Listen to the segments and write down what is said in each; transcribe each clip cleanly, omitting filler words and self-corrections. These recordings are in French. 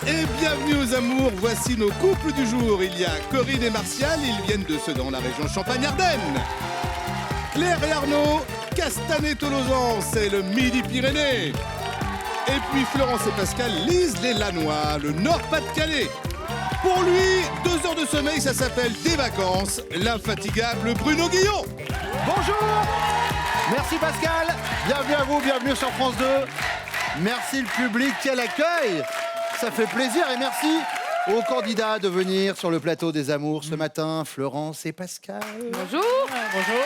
Et bienvenue aux amours, voici nos couples du jour. Il y a Corinne et Martial, ils viennent de Sedan, la région Champagne-Ardenne. Claire et Arnaud, Castanet-Tolosan, c'est le Midi-Pyrénées. Et puis Florence et Pascal lisent les Lannoy, le Nord-Pas-de-Calais. Pour lui, 2 heures de sommeil, ça s'appelle des vacances. L'infatigable Bruno Guillon. Bonjour. Merci Pascal. Bienvenue à vous, bienvenue sur France 2. Merci le public, quel accueil. Ça fait plaisir et merci aux candidats de venir sur le plateau des amours ce matin, Florence et Pascal. Bonjour. Bonjour.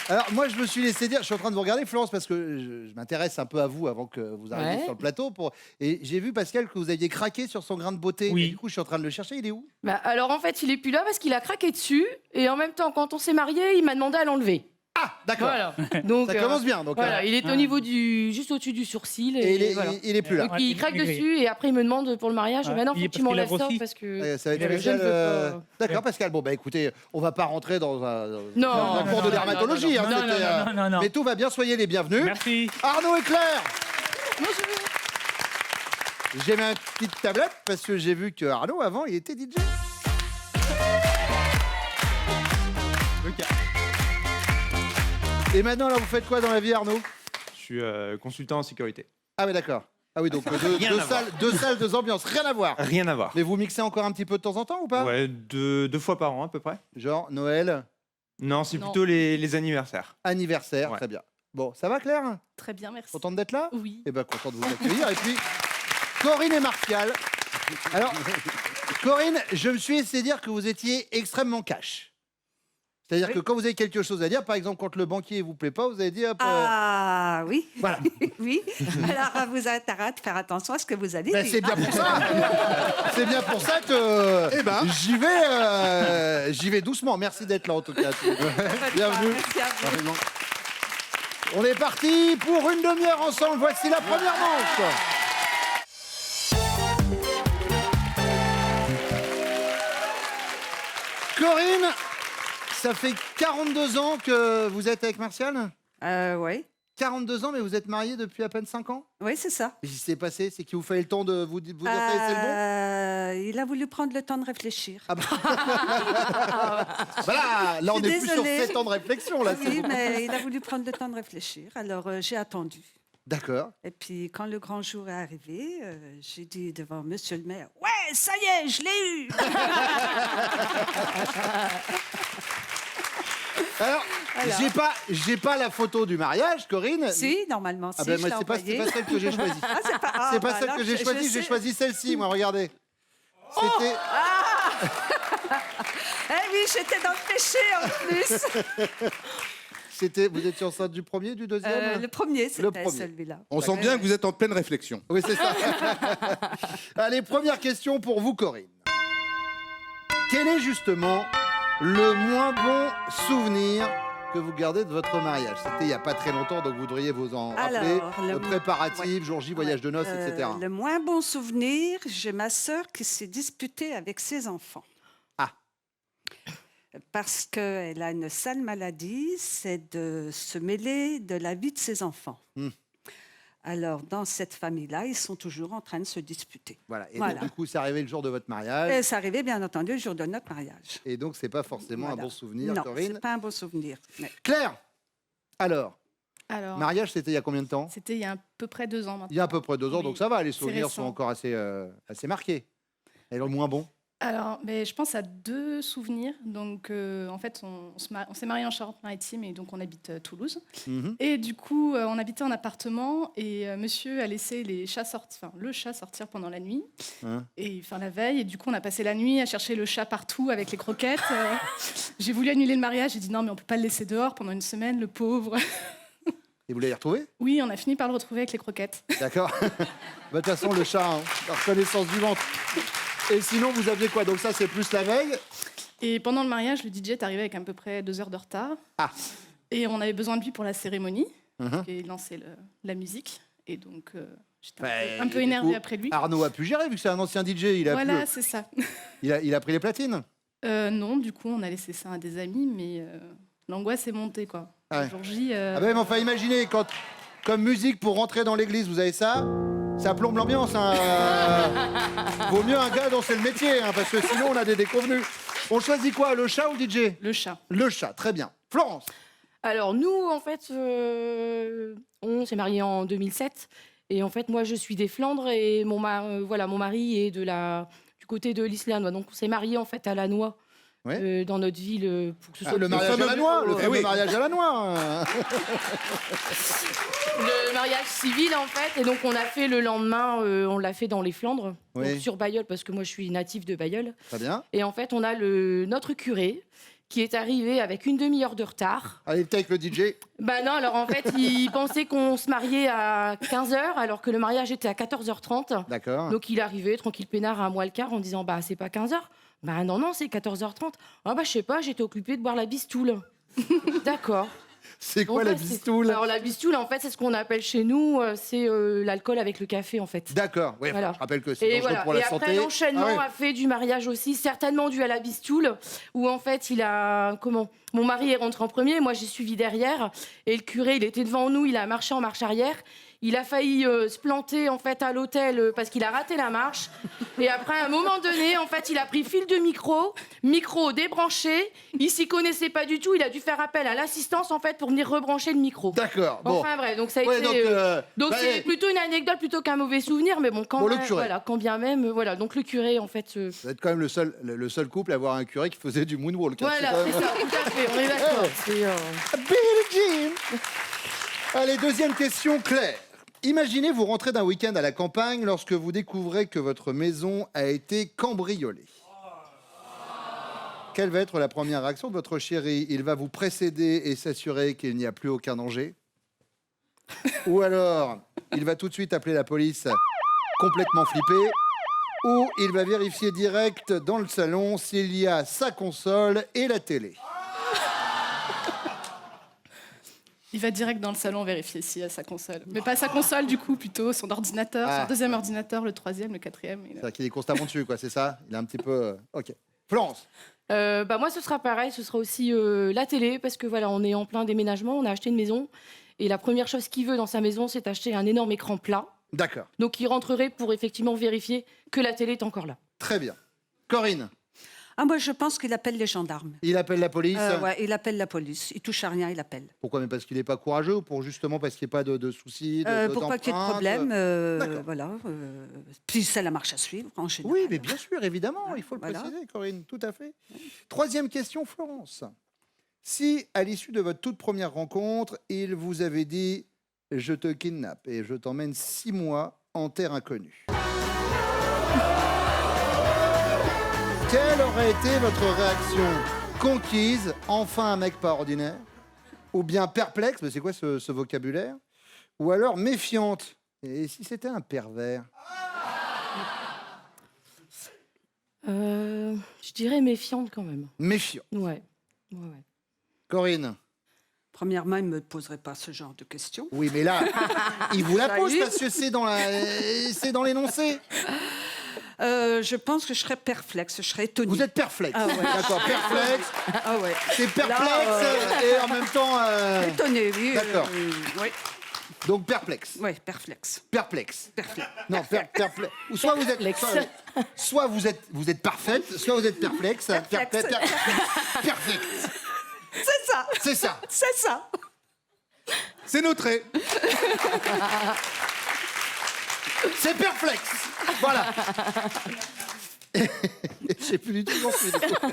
Alors moi je me suis laissé dire, je suis en train de vous regarder Florence parce que je m'intéresse un peu à vous avant que vous arriviez sur le plateau. Et j'ai vu Pascal que vous aviez craqué sur son grain de beauté. Oui. Et du coup je suis en train de le chercher, il est où? Alors en fait, il est plus là parce qu'il a craqué dessus. Et en même temps, quand on s'est mariés, il m'a demandé à l'enlever. Ah d'accord. Voilà. Donc, Ça commence bien. Donc, voilà, il est au niveau juste au-dessus du sourcil. Et il est plus là. Donc il craque dessus et après il me demande pour le mariage. Maintenant, faut que tu m'enlèves ça parce que. Ouais, ça va être je spécial, ne veux pas. D'accord, Pascal. Bon, bah écoutez, on va pas rentrer dans un Non. cours de dermatologie. hein, c'était, Non. Mais tout va bien, soyez les bienvenus. Merci. Arnaud et Claire, Bonjour. j'ai mis une petite tablette parce que j'ai vu que Arnaud, avant, il était DJ. Ok. Et maintenant, là, vous faites quoi dans la vie, Arnaud? Je suis consultant en sécurité. Ah oui, d'accord. Ah oui, donc Rien à voir. deux salles, 2 ambiances, rien à voir. Rien à voir. Mais vous mixez encore un petit peu de temps en temps ou pas? Ouais, deux fois par an à peu près. Genre Noël, Non, c'est Non. plutôt les anniversaires. anniversaire, Ouais. très bien. Bon, ça va Claire? Très bien, merci. Contente d'être là? Oui. Eh bien, content de vous accueillir. Et puis, Corinne et Martial. Alors, Corinne, je me suis laissé dire que vous étiez extrêmement cash. C'est-à-dire que quand vous avez quelque chose à dire, par exemple, quand le banquier vous plaît pas, vous avez dit hop. Ah oui, Voilà. oui. Alors vous avez intérêt de faire attention à ce que vous allez Ben, dire. c'est bien pour ça. C'est bien pour ça que Eh ben. j'y vais doucement. Merci d'être là en tout cas. Bienvenue. Merci à vous. On est parti pour une demi-heure ensemble. Voici la première manche. Corinne, ça fait 42 ans que vous êtes avec Martial? Oui, 42 ans, mais vous êtes mariés depuis à peine 5 ans? oui, c'est ça. Qu'est-ce qui s'est passé? C'est qu'il vous fallait le temps de vous dire ça y est, c'est le bon? Il a voulu prendre le temps de réfléchir. Ah bah. Voilà, là on Je suis est plus sur désolée. 7 ans de réflexion. Là, c'est Oui, bon. mais il a voulu prendre le temps de réfléchir. Alors j'ai attendu. D'accord. Et puis quand le grand jour est arrivé, j'ai dit devant Monsieur le maire, ouais, ça y est, je l'ai eu. Alors, Alors. j'ai pas la photo du mariage, Corinne. Si, normalement, si, Ah ben, je moi, l'ai c'est pas envoyé. celle que j'ai choisie. Ah, c'est pas, C'est pas bah celle alors, que j'ai choisie, j'ai sais. choisi celle-ci, moi, regardez. C'était. Eh oui, j'étais dans le péché en plus. Vous étiez enceinte du premier, du deuxième? Le premier, c'était premier. celui-là. On sent bien que vous êtes en pleine réflexion. Oui, c'est ça. Allez, première question pour vous, Corinne. Quel est justement le moins bon souvenir que vous gardez de votre mariage? C'était il n'y a pas très longtemps, donc vous devriez vous en rappeler. Alors, le- Préparatifs, jour J, voyage de noces, etc. Le moins bon souvenir, j'ai ma sœur qui s'est disputée avec ses enfants. Ah. Parce qu'elle a une sale maladie, c'est de se mêler de la vie de ses enfants. Hmm. Alors, dans cette famille-là, ils sont toujours en train de se disputer. Voilà. Et Voilà. donc, du coup, c'est arrivé le jour de votre mariage. Et ça arrivait, bien entendu, le jour de notre mariage. Et donc, c'est pas forcément Voilà. un bon souvenir, Non, Corinne. c'est pas un bon souvenir. Mais Claire, alors, Alors, mariage, c'était il y a combien de temps? c'était il y a à peu près 2 ans maintenant. Il y a à peu près 2 ans, Oui, donc ça va, les c'est souvenirs sont récent. encore assez marqués. Et le moins bon? Alors, mais je pense à 2 souvenirs. Donc, en fait, on s'est mariés en Charente-Maritime et donc on habite Toulouse. Mhm. Et du coup, on habitait en appartement et monsieur a laissé le chat sortir pendant la nuit, Hein. et enfin la veille. Et du coup, on a passé la nuit à chercher le chat partout avec les croquettes. J'ai voulu annuler le mariage. J'ai dit non, mais on peut pas le laisser dehors pendant une semaine, le pauvre. Et vous l'avez retrouvé? Oui, on a fini par le retrouver avec les croquettes. D'accord. Bah, de toute façon, le chat, hein, la reconnaissance du ventre. Et sinon, vous aviez quoi? Donc ça, c'est plus la veille. Et pendant le mariage, le DJ est arrivé avec à peu près 2 heures de retard. Ah. Et on avait besoin de lui pour la cérémonie. Mhm. Et il lançait la musique. Et donc, j'étais Ouais, un peu et du énervée coup, après lui. Arnaud a pu gérer, vu que c'est un ancien DJ. Voilà, c'est ça. Il a pris les platines. Non, du coup, on a laissé ça à des amis, mais l'angoisse est montée, quoi. Ouais. Le jour J, Ah ben, mais enfin, imaginez, comme musique pour rentrer dans l'église, vous avez ça. Ça plombe l'ambiance. Hein. Vaut mieux un gars dont c'est le métier, hein, parce que sinon on a des déconvenus. On choisit quoi, le chat ou le DJ? Le chat. Le chat, très bien. Florence. Alors nous, en fait, on s'est mariés en 2007. Et en fait, moi, je suis des Flandres et mon mari est du côté de l'Islande. Donc on s'est mariés en fait à la noix. Ouais. Dans notre ville pour que ce soit Le mariage à la noix, le fameux mariage à la noix. le mariage civil en fait, et donc on a fait le lendemain, on l'a fait dans les Flandres, Oui. donc sur Bailleul parce que moi je suis natif de Bailleul. Très bien. Et en fait on a notre curé qui est arrivé avec une demi-heure de retard. Allez, peut-être le DJ. Bah non, alors en fait il pensait qu'on se mariait à 15h alors que le mariage était à 14h30. D'accord. Donc il est arrivé tranquille peinard à moi le quart en disant bah c'est pas 15h. Bah non, c'est 14h30. Ah bah je sais pas, j'étais occupée de boire la bistoule. D'accord. C'est quoi Donc, la ouais, bistoule? Alors la bistoule, en fait, c'est ce qu'on appelle chez nous, c'est l'alcool avec le café, en fait. D'accord. Oui, Voilà. je rappelle que c'est Et dangereux voilà. pour la Et santé. après, l'enchaînement Ah ouais. a fait du mariage aussi, certainement dû à la bistoule, où en fait, mon mari est rentré en premier, moi j'ai suivi derrière, et le curé, il était devant nous, il a marché en marche arrière. Il a failli se planter en fait à l'hôtel parce qu'il a raté la marche. Et après, à un moment donné, en fait, il a pris fil de micro débranché. Il s'y connaissait pas du tout. Il a dû faire appel à l'assistance en fait pour venir rebrancher le micro. D'accord. Bon. Enfin bref, donc ça a Ouais, été. Donc bah, c'est plutôt une anecdote plutôt qu'un mauvais souvenir, mais bon, Bon, le même, curé. voilà, quand bien même, voilà. Donc le curé, en fait. Vous êtes quand même le seul couple à avoir un curé qui faisait du moonwalk. hein. Voilà, quand c'est même- ça, tout à fait. On est d'accord. Billie Jean. Allez, deuxième question, Claire. Imaginez vous rentrez d'un week-end à la campagne lorsque vous découvrez que votre maison a été cambriolée. Quelle va être la première réaction de votre chéri? Il va vous précéder et s'assurer qu'il n'y a plus aucun danger? Ou alors, il va tout de suite appeler la police complètement flippé? Ou il va vérifier direct dans le salon s'il y a sa console et la télé? Il va direct dans le salon vérifier s'il y a sa console. Mais pas sa console, du coup, plutôt son ordinateur, Ah. son deuxième ordinateur, le troisième, le quatrième. C'est-à-dire qu'il est constamment dessus, quoi, c'est ça? Il est un petit peu... Ok. Florence. Bah moi, ce sera pareil. Ce sera aussi la télé parce que voilà, on est en plein déménagement. On a acheté une maison et la première chose qu'il veut dans sa maison, c'est acheter un énorme écran plat. D'accord. Donc il rentrerait pour effectivement vérifier que la télé est encore là. Très bien. Corinne. Ah, moi, je pense qu'il appelle les gendarmes. Il appelle la police. Ouais, il appelle la police. Il touche à rien, il appelle. Pourquoi? Mais parce qu'il n'est pas courageux ou pour justement parce qu'il n'y ait pas de soucis Pour pas qu'il y ait de problème. D'accord. Voilà. Puis c'est la marche à suivre, en général. Oui, mais bien sûr, évidemment, il faut le Voilà. préciser, Corinne, tout à fait. Troisième question, Florence. Si, à l'issue de votre toute première rencontre, il vous avait dit « Je te kidnappe et je t'emmène 6 mois en terre inconnue », quelle aurait été votre réaction? Conquise, enfin un mec pas ordinaire? Ou bien perplexe, mais c'est quoi ce vocabulaire? Ou alors méfiante? Et si c'était un pervers? Je dirais méfiante quand même. Méfiant. Ouais. Corinne? Premièrement, il ne me poserait pas ce genre de questions. Oui, mais là, il vous la pose Salut. parce que c'est dans l'énoncé. Je pense que je serais perplexe, je serais étonnée. Vous êtes perplexe. Ah ouais. D'accord, perplexe. Ah ouais. C'est perplexe Là, et en même temps... Étonnée, oui. D'accord. Oui, Donc perplexe. ouais, perplexe. Perplexe. Perplexe. Non, perplexe. Ou soit vous êtes... Perplexe. Soit vous êtes parfaite, soit vous êtes perplexe. Perplexe. Perfect. C'est ça, C'est ça. c'est ça. C'est noté. C'est perplexe. Voilà. Je sais plus du tout où j'en suis, du coup.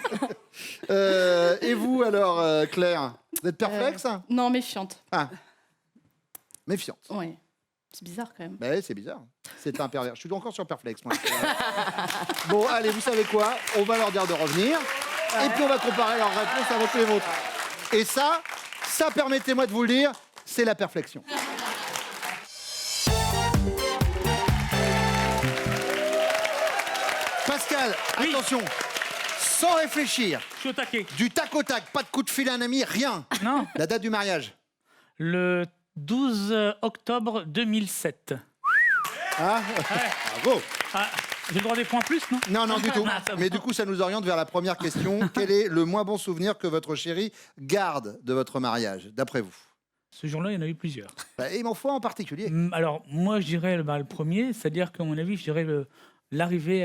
Et vous alors, Claire? Vous êtes perplexe? Non, méfiante. Ah. Méfiante. Oui. C'est bizarre quand même. Bah ouais, c'est bizarre. C'est un pervers. Je suis encore sur perplexe, moi. Bon, allez, vous savez quoi? On va leur dire de revenir. Et puis on va comparer leurs réponses avec les vôtres. Et ça, permettez-moi de vous le dire, c'est la perflexion. Pascal, Oui. attention. Sans réfléchir, Je suis au taquet. du tac au tac, pas de coup de fil à un ami, rien. Non. La date du mariage. Le 12 octobre 2007. Ah, bravo. Ah, j'ai le droit des points plus, non? Non, non, du tout. Ah, ça va. Mais du coup, ça nous oriente vers la première question. Quel est le moins bon souvenir que votre chéri garde de votre mariage, d'après vous? Ce jour-là, il y en a eu plusieurs. Bah, il m'en faut en particulier. Alors, moi, je dirais le premier, c'est-à-dire qu'à mon avis, je dirais l'arrivée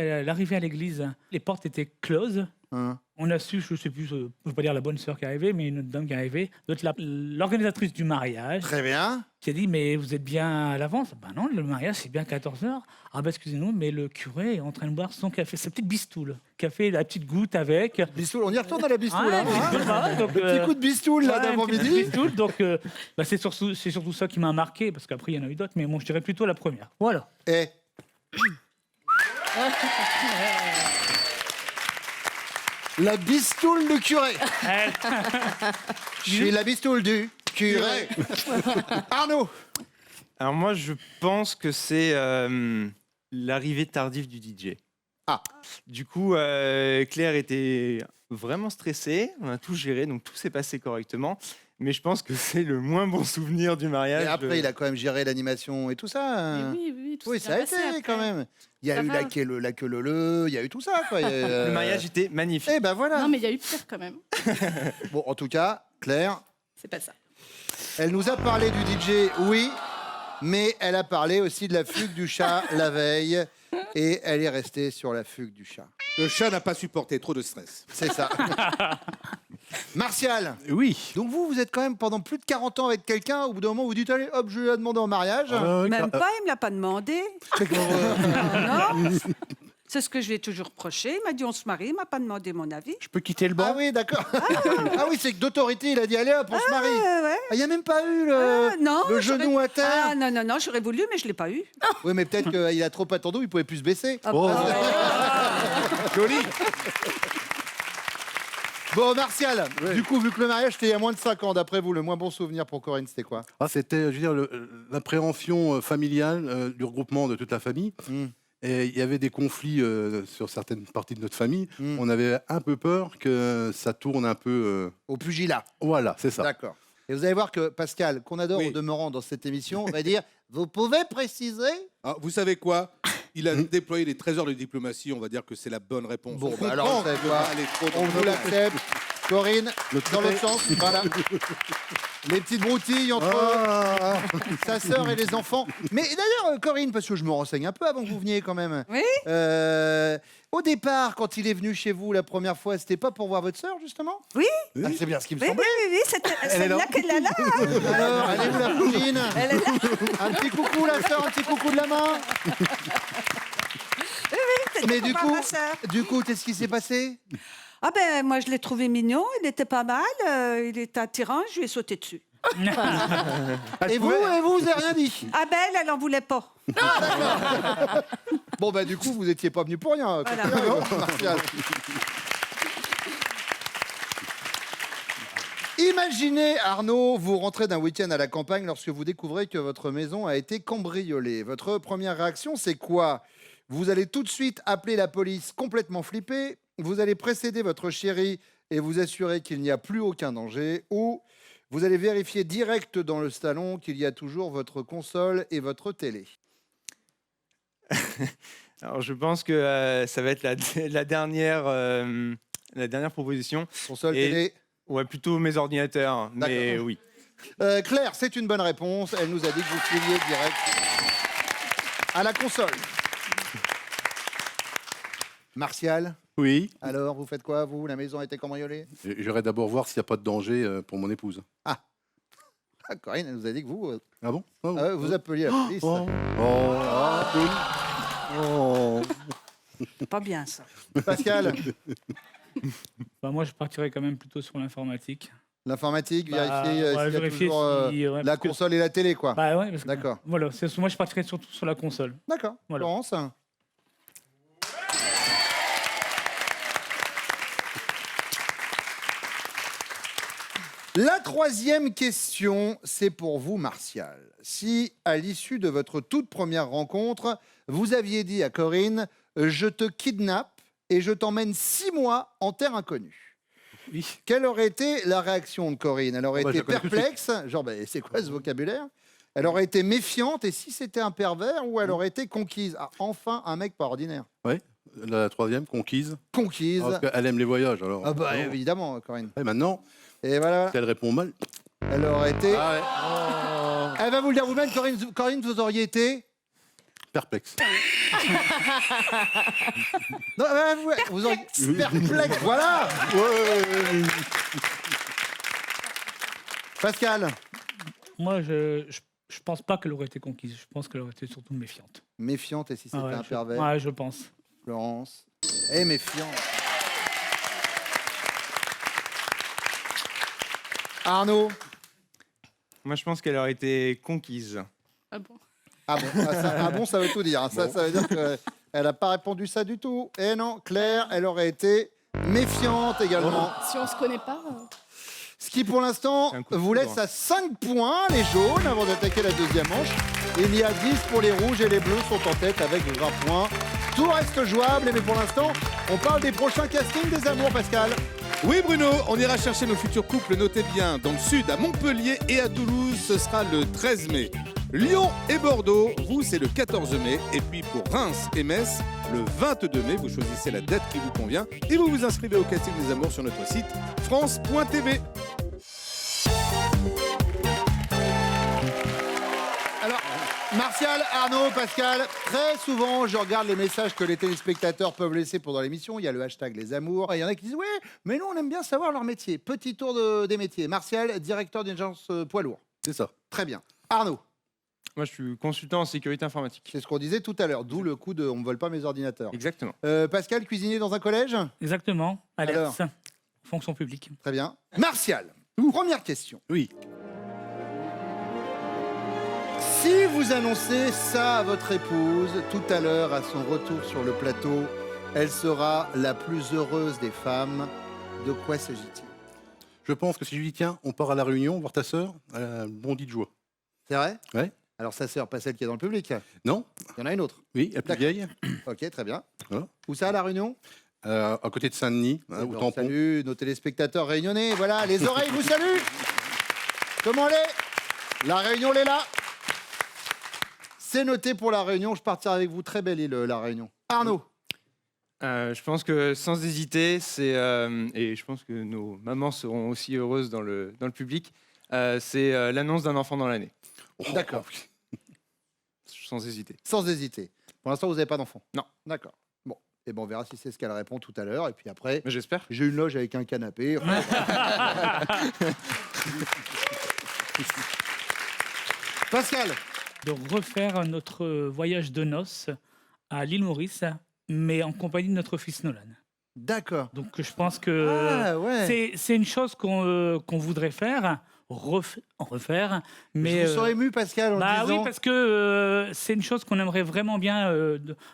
à l'église. Les portes étaient closes. Hein. On a su, je ne sais plus, je ne veux pas dire la bonne sœur qui est arrivée, mais une autre dame qui est arrivée, l'organisatrice du mariage, Très bien. qui a dit, mais vous êtes bien à l'avance? Ben non, le mariage, c'est bien 14h. Ah ben excusez-nous, mais le curé est en train de boire son café, sa petite bistoule, café, la petite goutte avec. Bistoule, on y retourne à la bistoule. Ouais, hein, hein. bistoule, voilà, donc, Petit coup de bistoule là ouais, d'avant-midi. une petite bistoule, donc c'est surtout ça qui m'a marqué, parce qu'après, il y en a eu d'autres, mais bon, je dirais plutôt la première. Voilà. Et la bistoule du curé. Je suis la bistoule du curé. Arnaud. Alors moi, je pense que c'est l'arrivée tardive du DJ. Ah. Du coup, Claire était vraiment stressée. On a tout géré, donc tout s'est passé correctement. Mais je pense que c'est le moins bon souvenir du mariage. Et après, il a quand même géré l'animation et tout ça. hein. Oui, tout Oui, s'est ça a bien été passé après. quand même. Il y a Ça eu va. la queue le, il y a eu tout ça. Quoi. Le mariage était magnifique. Eh ben voilà. Non, mais il y a eu pire quand même. Bon, en tout cas, Claire, C'est pas ça. elle nous a parlé du DJ, oui, mais elle a parlé aussi de la fugue du chat la veille. Et elle est restée sur la fugue du chat. Le chat n'a pas supporté trop de stress. C'est ça. Martial, Oui. donc vous êtes quand même pendant plus de 40 ans avec quelqu'un. Au bout d'un moment, vous dites, allez, hop, je vais la demander en mariage. Même pas, il me l'a pas demandé. Non. C'est ce que je lui ai toujours reproché. Il m'a dit on se marie, il m'a pas demandé mon avis. Je peux quitter le banc? Ah oui, d'accord. Ah oui, c'est que d'autorité, il a dit, allez, hop, on se marie. Ouais. Il n'y a même pas eu Non, le genou à terre. Ah non, j'aurais voulu, mais je l'ai pas eu. Oui, mais peut-être qu'il a trop attendu, il pouvait plus se baisser. Oh. Joli. Bon, Martial, du coup, vu que le mariage était il y a moins de 5 ans, d'après vous, le moins bon souvenir pour Corinne, c'était quoi? Ah, c'était, je veux dire, l'appréhension familiale du regroupement de toute la famille. Et il y avait des conflits sur certaines parties de notre famille. On avait un peu peur que ça tourne un peu... Au pugilat. Voilà, c'est ça. D'accord. Et vous allez voir que Pascal, qu'on adore Oui. au demeurant dans cette émission, va dire, vous pouvez préciser? Ah, vous savez quoi? Il a déployé les trésors de diplomatie, on va dire que c'est la bonne réponse. Bon, On bah alors, comprend vous savez que quoi va aller trop On dans vous le- l'accepte. Corinne, dans l'autre sens, voilà. Les petites broutilles entre sa sœur et les enfants. Mais d'ailleurs, Corinne, parce que je me renseigne un peu avant que vous veniez quand même. Oui. Au départ, quand il est venu chez vous la première fois, c'était pas pour voir votre sœur, justement? Oui. Ah, c'est bien ce qui me Oui, semblait. c'était celle-là qu'elle a là. Alors, elle est où la cousine? Elle est là. Un petit coucou, la sœur, un petit coucou de la main. C'était Mais pour du voir coup, ma sœur. qu'est-ce qui s'est passé? Ah ben, moi, je l'ai trouvé mignon. Il était pas mal. Il était attirant. Je lui ai sauté dessus. Et vous, vous avez rien dit? Ah ben, elle en voulait pas. Bon, bah, du coup, vous étiez pas venu pour rien. Voilà. Non, Martial. Imaginez, Arnaud, vous rentrez d'un week-end à la campagne lorsque vous découvrez que votre maison a été cambriolée. Votre première réaction, c'est quoi? Vous allez tout de suite appeler la police complètement flippé. Vous allez précéder votre chéri et vous assurer qu'il n'y a plus aucun danger. Ou vous allez vérifier direct dans le salon qu'il y a toujours votre console et votre télé. Alors je pense que ça va être la dernière proposition. Console, Et- télé. Ouais, plutôt mes ordinateurs. Mais D'accord. oui. Claire, c'est une bonne réponse. Elle nous a dit que vous filiez direct à la console. Martial, Oui. alors vous faites quoi, vous? La maison a été cambriolée? J'irai d'abord voir s'il n'y a pas de danger pour mon épouse. Ah, Corinne, elle nous a dit que vous, Ah bon? Ah bon. vous appeliez la police. Oh. Pas bien, ça. Pascal, Bah, moi, je partirais quand même plutôt sur l'informatique. l'informatique, Bah, vérifier s'il y a vérifier toujours si, ouais, la parce que- console et la télé, quoi. Bah ouais, parce que- D'accord. Voilà, moi, je partirais surtout sur la console. D'accord. Voilà. Florence. La troisième question, c'est pour vous, Martial. Si, à l'issue de votre toute première rencontre, vous aviez dit à Corinne « Je te kidnappe et je t'emmène 6 mois en terre inconnue », Oui. quelle aurait été la réaction de Corinne? Elle aurait Oh bah, je été la connais tout de perplexe, genre, bah, c'est quoi ce vocabulaire? Elle aurait été méfiante, et si c'était un pervers, ou elle aurait été conquise? Ah, enfin, un mec pas ordinaire. Oui. La troisième, conquise. Conquise. Parce qu'elle aime les voyages. Alors, Ah bah non. évidemment, Corinne. Et maintenant, Et voilà. si elle répond mal, elle aurait été... Ah ouais. Elle va vous le dire vous-même, Corinne, vous auriez été... Perplexe. Non, vous auriez... Perplexe, voilà. Pascal. Moi, je pense pas qu'elle aurait été conquise. Je pense qu'elle aurait été surtout méfiante. Méfiante, et si c'était un pervers? Ouais, je pense. Florence. Et méfiante. Arnaud. Moi, je pense qu'elle aurait été conquise. Ah bon? Ah bon, ça veut tout dire. Ça veut dire qu'elle n'a pas répondu ça du tout. Et non, Claire, elle aurait été méfiante également. Si on se connaît pas. Ce qui, pour l'instant, C'est un coup de vous laisse foudre. à 5 points, les jaunes, avant d'attaquer la deuxième manche. Il y a 10 pour les rouges et les bleus sont en tête avec 20 points. Tout reste jouable, mais pour l'instant, on parle des prochains castings des amours, Pascal. Oui Bruno, on ira chercher nos futurs couples, notez bien, dans le sud, à Montpellier et à Toulouse, ce sera le 13 mai. Lyon et Bordeaux, vous c'est le 14 mai. Et puis pour Reims et Metz, le 22 mai, vous choisissez la date qui vous convient et vous vous inscrivez au casting des amours sur notre site france.tv. Alors, Martial, Arnaud, Pascal, très souvent, je regarde les messages que les téléspectateurs peuvent laisser pendant l'émission. Il y a le hashtag les amours. Et il y en a qui disent « Ouais, mais nous, on aime bien savoir leur métier. » Petit tour des métiers. Martial, directeur d'agence poids lourd. C'est ça. Très bien. Arnaud, Moi, je suis consultant en sécurité informatique. c'est ce qu'on disait tout à l'heure, d'où le coup de « on ne vole pas mes ordinateurs Exactement. ». Pascal, cuisinier dans un collège. Exactement. Alerte. Fonction publique. Très bien. Martial, première question. Oui. Si vous annoncez ça à votre épouse tout à l'heure à son retour sur le plateau, elle sera la plus heureuse des femmes. De quoi s'agit-il? Je pense que si je lui dis tiens, on part à la Réunion voir ta sœur, elle a bondi de joie. C'est vrai? Ouais. Alors sa sœur, pas celle qui est dans le public. Non? Il y en a une autre. Oui, la plus D'accord. vieille. Ok, très bien. Voilà. Où ça, à La Réunion? À côté de Saint-Denis, au Alors, tampon. salut nos téléspectateurs réunionnais. Voilà, les oreilles vous saluent. Comment l'est? La Réunion, l'est là. C'est noté pour La Réunion. Je partirai avec vous. Très belle île, La Réunion. Arnaud. Je pense que sans hésiter, et je pense que nos mamans seront aussi heureuses dans le public, c'est l'annonce d'un enfant dans l'année. D'accord. Sans hésiter. Sans hésiter. Pour l'instant, vous n'avez pas d'enfant? Non. D'accord. Bon. Et bon, on verra si c'est ce qu'elle répond tout à l'heure. Et puis après, Mais j'espère. j'ai une loge avec un canapé. Pascal. De refaire notre voyage de noces à l'île Maurice, mais en compagnie de notre fils Nolan. D'accord. Donc je pense que Ah ouais. c'est une chose qu'on voudrait faire, refaire, mais Je vous sens ému, Pascal, en bah le disant. oui, parce que c'est une chose qu'on aimerait vraiment bien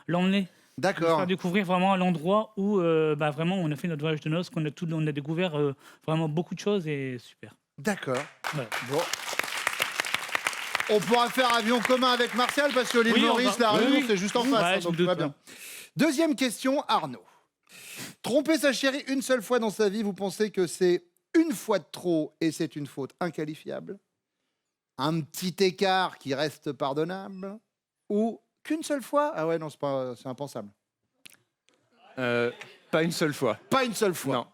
l'emmener, de D'accord. faire découvrir vraiment l'endroit où vraiment on a fait notre voyage de noces, on a découvert vraiment beaucoup de choses et super. D'accord. Voilà. Bon. On pourra faire avion commun avec Martial parce que l'île Oui, on Maurice, va- La oui, Réunion, oui. c'est juste en face, Ouais, hein, je donc me tout va doute, bien. Deuxième question, Arnaud. Tromper sa chérie une seule fois dans sa vie, vous pensez que c'est une fois de trop et c'est une faute inqualifiable? Un petit écart qui reste pardonnable? Ou qu'une seule fois? Ah ouais, non, c'est impensable. Pas une seule fois. Pas une seule fois. Non.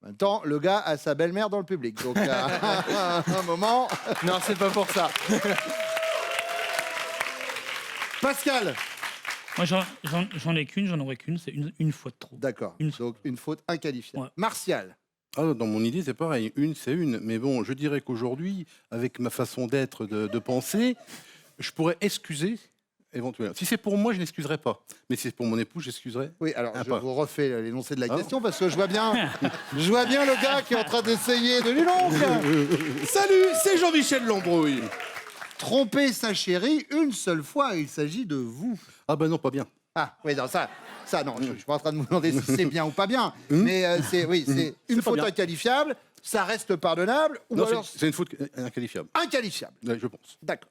En même temps, le gars a sa belle-mère dans le public. Donc, à un moment... Non, c'est pas pour ça. Pascal. Moi j'en ai qu'une, j'en aurais qu'une, c'est une fois de trop. D'accord. Une Donc, une faute inqualifiable. Ouais. Martial. Ah, dans mon idée, c'est pareil. Une, c'est une. Mais bon, je dirais qu'aujourd'hui, avec ma façon d'être, de penser, je pourrais excuser éventuellement. Si c'est pour moi, je n'excuserai pas. Mais si c'est pour mon époux, j'excuserai. Oui, alors Ah, je pas. vous refais l'énoncé de la Ah. question parce que je vois bien le gars qui est en train d'essayer de lui donc. Salut, c'est Jean-Michel Lambrouille. Tromper sa chérie une seule fois, il s'agit de vous. Ah ben non, pas bien. Ah, oui, non, ça non, je suis pas en train de vous demander si c'est bien ou pas bien, mais c'est une pas faute bien. inqualifiable, ça reste pardonnable ou Non, alors c'est une faute inqualifiable. inqualifiable. Ouais, je pense. D'accord.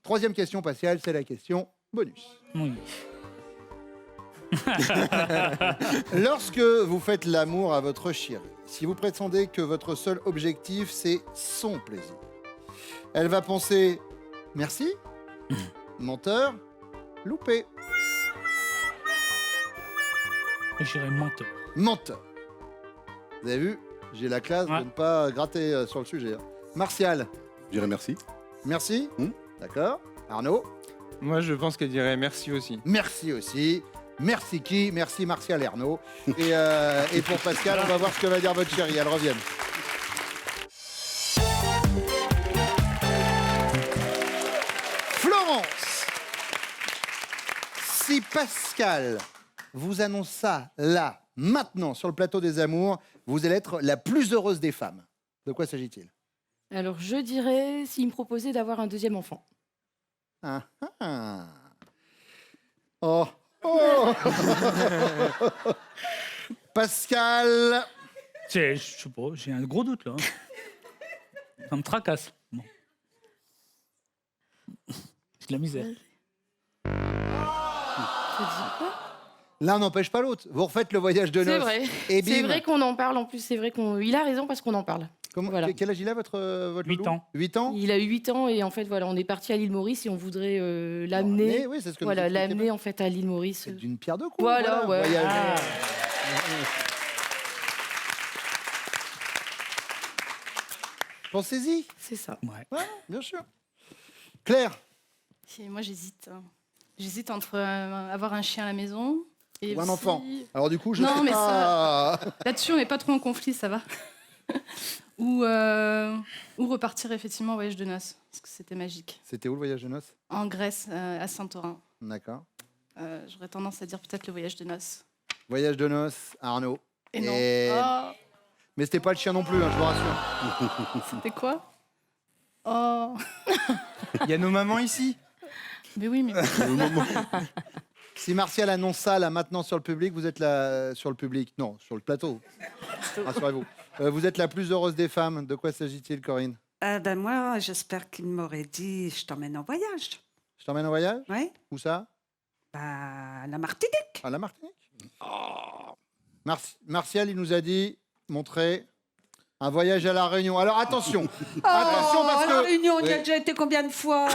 Troisième question, Pascal, c'est la question bonus. Oui. Lorsque vous faites l'amour à votre chérie, si vous prétendez que votre seul objectif, c'est son plaisir, elle va penser « merci »,« menteur »,« loupé J'irais menteur. ». Menteur. Vous avez vu, j'ai la classe Ouais. de ne pas gratter sur le sujet. Hein. Martial, Je dirais merci. merci. Hmm. D'accord. Arnaud, Moi, je pense qu'elle dirait merci aussi. merci aussi. Merci qui? Merci Martial et Arnaud. Et pour Pascal, on va voir ce que va dire votre chérie. Elle revient. Florence, si Pascal vous annonce ça là, maintenant, sur le plateau des amours, vous allez être la plus heureuse des femmes. De quoi s'agit-il? Alors, je dirais s'il me proposait d'avoir un deuxième enfant. Ah, ah. Oh, oh. Pascal, Je sais pas, j'ai un gros doute là. Ça me tracasse. Bon. C'est de la misère. Je dis quoi? l'un n'empêche pas l'autre. Vous refaites le voyage de C'est noces. vrai. Et C'est bim. vrai qu'on en parle en plus. C'est vrai qu'il a raison parce qu'on en parle. Voilà. Quel âge il a, votre 8 loulou ans. 8 ans. Il a eu 8 ans et en fait, voilà, on est parti à l'île Maurice et on voudrait l'amener. Oui, c'est ce que Voilà, nous expliquait l'amener en fait à l'île Maurice. C'est d'une pierre deux coups. Voilà, ouais. voyage. Ah. Pensez-y. C'est ça. Ouais. Ouais, bien sûr. Claire, Moi, j'hésite. J'hésite entre avoir un chien à la maison et ou un aussi- enfant. Alors du coup, je Non, sais mais pas. Là-dessus, on n'est pas trop en conflit, ça va. ou repartir effectivement en voyage de noces, parce que c'était magique. C'était où le voyage de noces? En Grèce, à Santorin. D'accord. J'aurais tendance à dire peut-être le voyage de noces. Voyage de noces, Arnaud. Et non. Et- Oh, Mais c'était pas le chien non plus, hein, je vous rassure. c'était quoi? Oh, Il y a nos mamans ici. mais oui, mais Si Martial annonce ça là maintenant sur le public, vous êtes là sur le public. Non, sur le plateau. Rassurez-vous. Vous êtes la plus heureuse des femmes. De quoi s'agit-il, Corinne? Ben moi, j'espère qu'il m'aurait dit je t'emmène en voyage. Je t'emmène en voyage? Oui. Où ça? Bah, la Martinique. À la Martinique? Oh. Martial, il nous a dit montrer un voyage à la Réunion. Alors attention, attention parce la que Réunion, on y a Oui. déjà été combien de fois?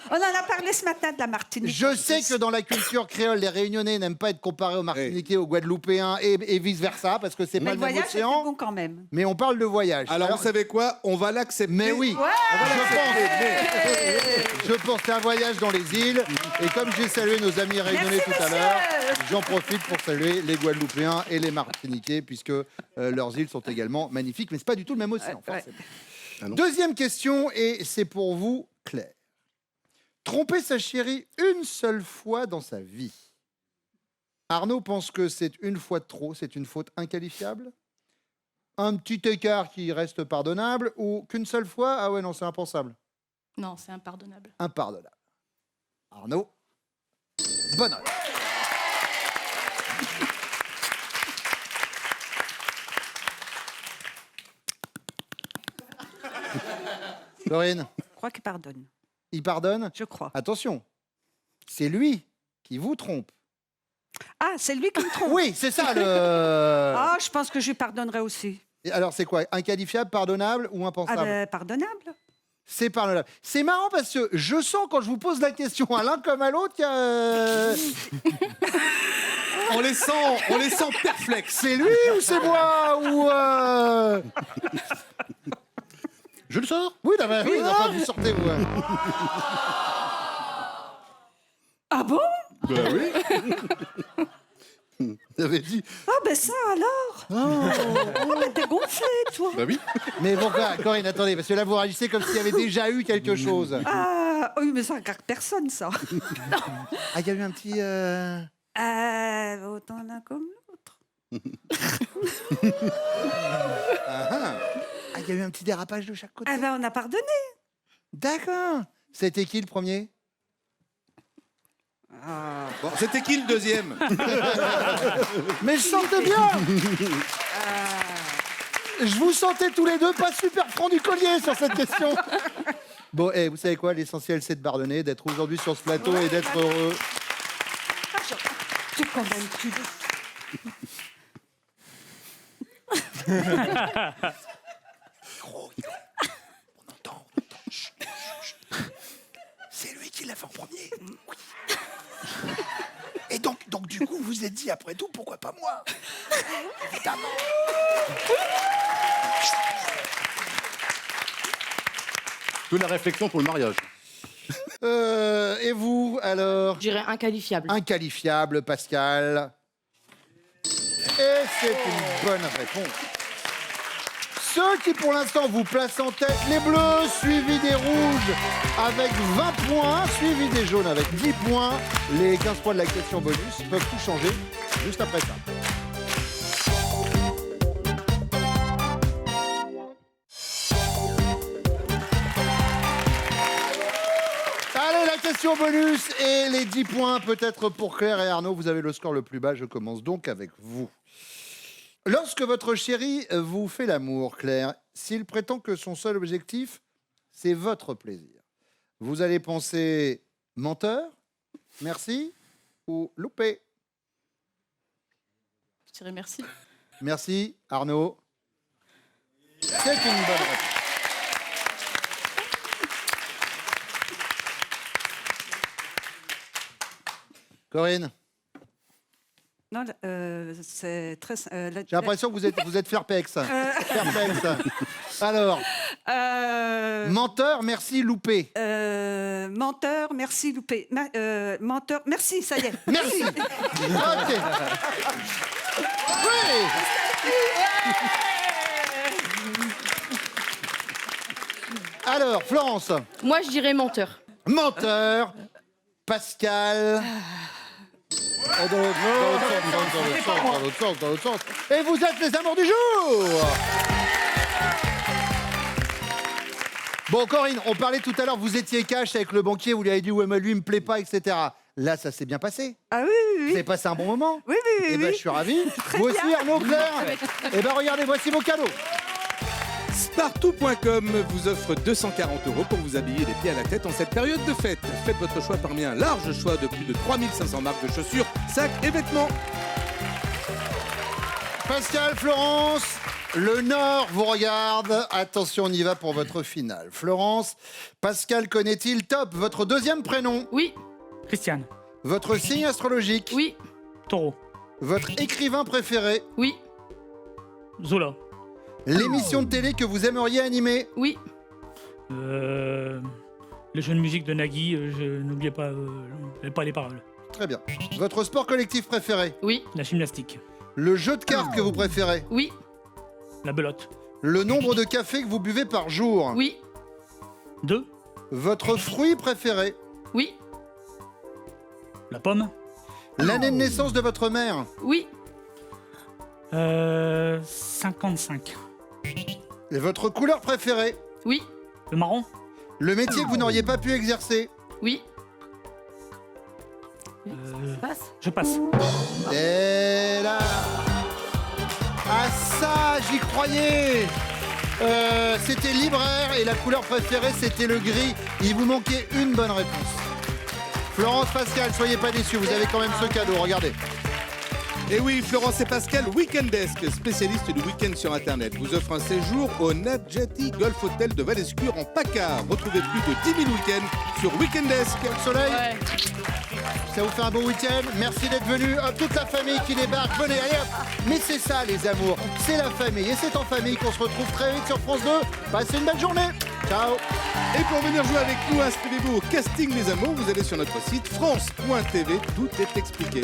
On en a parlé ce matin de la Martinique. je sais que dans la culture créole, les Réunionnais n'aiment pas être comparés aux Martiniquais, aux Guadeloupéens et vice versa parce que c'est Mais pas le le même voyage, c'était océan. bon quand même. Mais on parle de voyage. Alors, vous savez quoi? On va l'accepter. Mais oui, je pense c'est un voyage dans les îles. Et comme j'ai salué nos amis réunionnais Merci, tout à monsieur. l'heure, j'en profite pour saluer les Guadeloupéens et les Martiniquais, puisque leurs îles sont également magnifiques, mais c'est pas du tout le même océan. Ouais. forcément. Ah non. Deuxième question, et c'est pour vous, Claire. Tromper sa chérie une seule fois dans sa vie. Arnaud pense que c'est une fois de trop, c'est une faute inqualifiable. Un petit écart qui reste pardonnable, ou qu'une seule fois, ah ouais, non, c'est impensable. non, c'est impardonnable. Impardonnable. Arnaud, bonne note. Corinne, Je crois qu'il pardonne. il pardonne? Je crois. Attention, c'est lui qui vous trompe. Ah, c'est lui qui me trompe. Oui, c'est ça le... Ah, je pense que je lui pardonnerai aussi. Et alors c'est quoi? Inqualifiable, pardonnable ou Ah, impensable? ben, pardonnable. C'est pardonnable. C'est marrant parce que je sens quand je vous pose la question à l'un comme à l'autre qu'il y a... On les sent perplexes. C'est lui ou c'est moi ou Je le sors. Oui, non, mais oui, enfin, vous sortez vous. Hein. Ah bon? Bah oui. J'avais dit. Ah, ben ça alors. Oh, ben t'es gonflé, toi. Bah oui. Mais bon, Corinne, attendez, parce que là vous réagissez comme s'il y avait déjà eu quelque chose. Ah, oui, mais ça regarde personne, ça. Ah, il y a eu un petit... Autant l'un comme l'autre. Ah, il y a eu un petit dérapage de chaque côté. Ah, ben on a pardonné. D'accord. C'était qui le premier? Bon, c'était qui le deuxième? Mais je sentais bien. Je vous sentais tous les deux pas super francs du collier sur cette question. Bon, vous savez quoi? L'essentiel, c'est de pardonner, d'être aujourd'hui sur ce plateau et d'être heureux. Tu quand même, tu On entend. Chut, chut. C'est lui qui l'a fait en premier. Oui. Et donc, du coup, vous vous êtes dit, après tout, pourquoi pas moi? Évidemment. Que la réflexion pour le mariage. Et vous, alors? Je dirais inqualifiable. Inqualifiable, Pascal. Et c'est une bonne réponse. Ceux qui, pour l'instant, vous placent en tête, les bleus, suivis des rouges avec 20 points, suivis des jaunes avec 10 points. Les 15 points de la question bonus peuvent tout changer juste après ça. Allez, la question bonus et les 10 points peut-être pour Claire et Arnaud. Vous avez le score le plus bas, je commence donc avec vous. Lorsque votre chéri vous fait l'amour, Claire, s'il prétend que son seul objectif, c'est votre plaisir, vous allez penser menteur, merci ou loupé? Je dirais merci. Merci, Arnaud. C'est une bonne réponse. Corinne? Non, c'est très. J'ai l'impression que vous êtes Fairpex. Fairpex. Alors, menteur, merci, loupé. Menteur, merci, loupé. Menteur, merci, ça y est. Merci. Ok. Oui. Alors, Florence? Moi, je dirais menteur. Menteur, Pascal. Oh, dans l'autre sens. Et vous êtes les amours du jour. Bon, Corinne, on parlait tout à l'heure, vous étiez cash avec le banquier, vous lui avez dit ouais, mais lui, il me plaît pas, etc. Là, ça s'est bien passé. Ah oui, oui, Vous avez passé un bon moment. oui. Eh ben, je suis ravi. Vous aussi, Arnaud, Claire. Eh ben, regardez, voici vos cadeaux. Spartou.com vous offre 240 € pour vous habiller les pieds à la tête en cette période de fête. Faites votre choix parmi un large choix de plus de 3500 marques de chaussures, sacs et vêtements. Pascal, Florence, le Nord vous regarde. Attention, on y va pour votre finale. Florence, Pascal connaît-il top votre deuxième prénom? Oui, Christiane. Votre signe astrologique? oui, Taureau. Votre écrivain préféré? oui, Zola. L'émission de télé que vous aimeriez animer? oui, Les jeux de musique de Nagui, je n'oubliais pas, pas les paroles. Très bien. Votre sport collectif préféré? oui, La gymnastique. Le jeu de cartes que vous préférez? oui, La belote. Le nombre de cafés que vous buvez par jour? oui, 2. Votre fruit préféré? oui, La pomme. L'année de naissance de votre mère? oui, 55. Et votre couleur préférée? oui, Le marron. Le métier que vous n'auriez pas pu exercer? oui. Euh, Passe. Je passe. Et là... Ah ça, j'y croyais. C'était libraire et la couleur préférée, c'était le gris. Il vous manquait une bonne réponse. Florence, Pascal, soyez pas déçus, vous avez quand même ce cadeau, regardez. Et oui, Florence et Pascal, Weekendesk, spécialiste du week-end sur Internet, vous offre un séjour au Nadjati Golf Hotel de Valescure en PACA. Retrouvez plus de 10 000 week-ends sur Weekendesk. Soleil, Ouais. ça vous fait un beau week-end. Merci d'être venus. Hop, toute la famille qui débarque. Venez, allez hop. Mais c'est ça, les amours. C'est la famille. Et c'est en famille qu'on se retrouve très vite sur France 2. Passez une belle journée. Ciao. Et pour venir jouer avec nous, inscrivez-vous au Casting Les Amours. Vous allez sur notre site France.tv. Tout est expliqué.